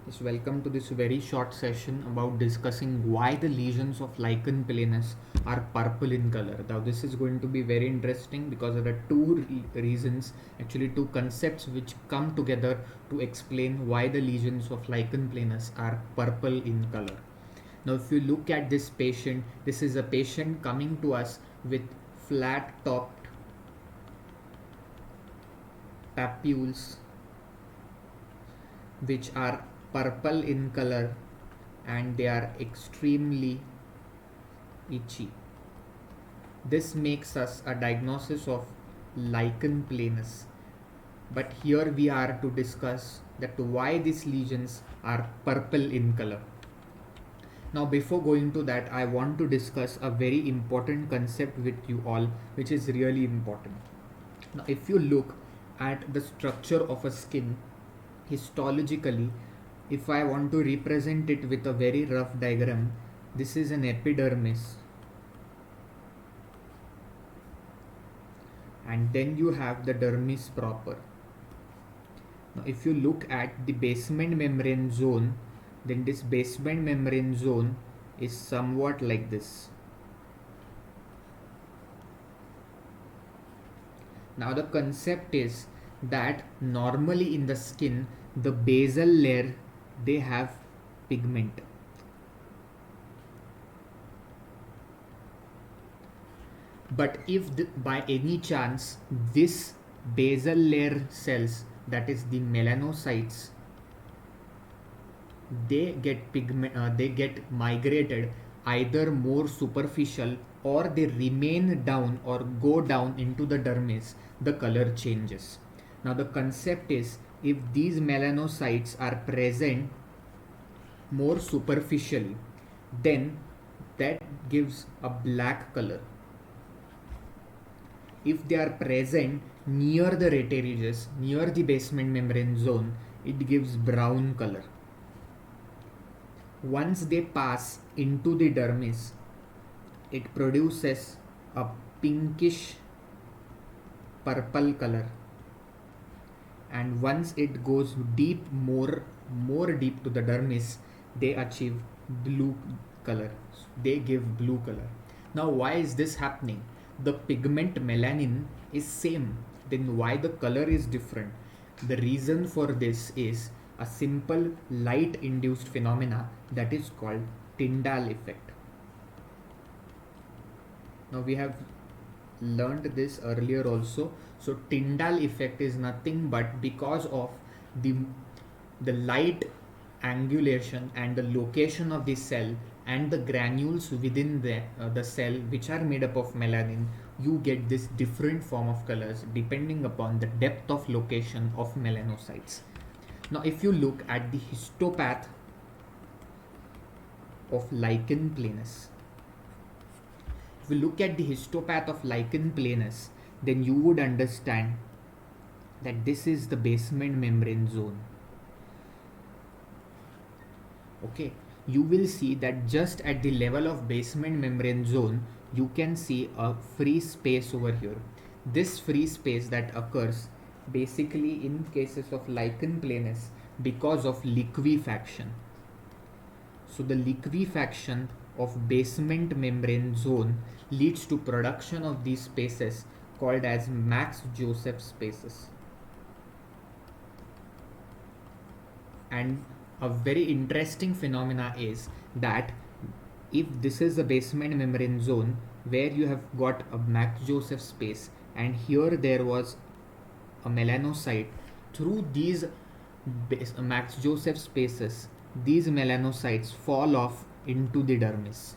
Yes, welcome to this very short session about discussing why the lesions of Lichen Planus are purple in color. Now, this is going to be very interesting because there are reasons, actually two concepts which come together to explain why the lesions of Lichen Planus are purple in color. Now, if you look at this patient, this is a patient coming to us with flat topped papules which are purple in color and they are extremely itchy. This makes us a diagnosis of lichen planus. But here we are to discuss that why these lesions are purple in color. Now before going to that, I want to discuss a very important concept with you all, which is really important. Now if you look at the structure of a skin histologically, if I want to represent it with a very rough diagram, this is an epidermis, and then you have the dermis proper. Now if you look at the basement membrane zone, then this basement membrane zone is somewhat like this. Now the concept is that normally in the skin, the basal layer, they have pigment. But if by any chance this basal layer cells, that is the melanocytes, they get migrated either more superficial or they remain down or go down into the dermis, the color changes. Now the concept is, if these melanocytes are present more superficially, then that gives a black color. If they are present near the rete near the basement membrane zone, it gives brown color. Once they pass into the dermis, it produces a pinkish purple color, and once it goes more deep to the dermis, they achieve blue color. They give blue color. Now why is this happening? The pigment melanin is same, then why the color is different? The reason for this is a simple light induced phenomena that is called Tindal Effect. Now we have learned this earlier also. So Tindal Effect is nothing but because of the light angulation and the location of the cell and the granules within the cell, which are made up of melanin, you get this different form of colors depending upon the depth of location of melanocytes. Now if you look at the histopath of Lichen Planus, if you look at the histopath of Lichen Planus, then you would understand that this is the basement membrane zone. Okay, you will see that just at the level of basement membrane zone, you can see a free space over here. This free space that occurs basically in cases of Lichen Planus because of liquefaction. So the liquefaction of basement membrane zone leads to production of these spaces called as Max Joseph spaces. And a very interesting phenomena is that if this is the basement membrane zone where you have got a Max Joseph space and here there was a melanocyte, through these Max Joseph spaces, these melanocytes fall off into the dermis,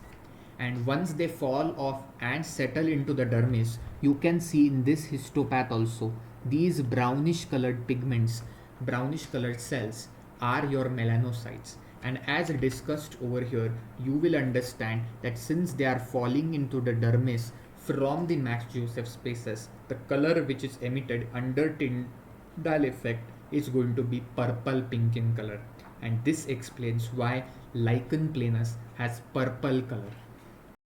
and once they fall off and settle into the dermis, you can see in this histopath also these brownish colored pigments, brownish colored cells are your melanocytes. And as discussed over here, you will understand that since they are falling into the dermis from the Max Joseph spaces, the color which is emitted under Tindal effect is going to be purple pink in color, and this explains why Lichen Planus has purple color.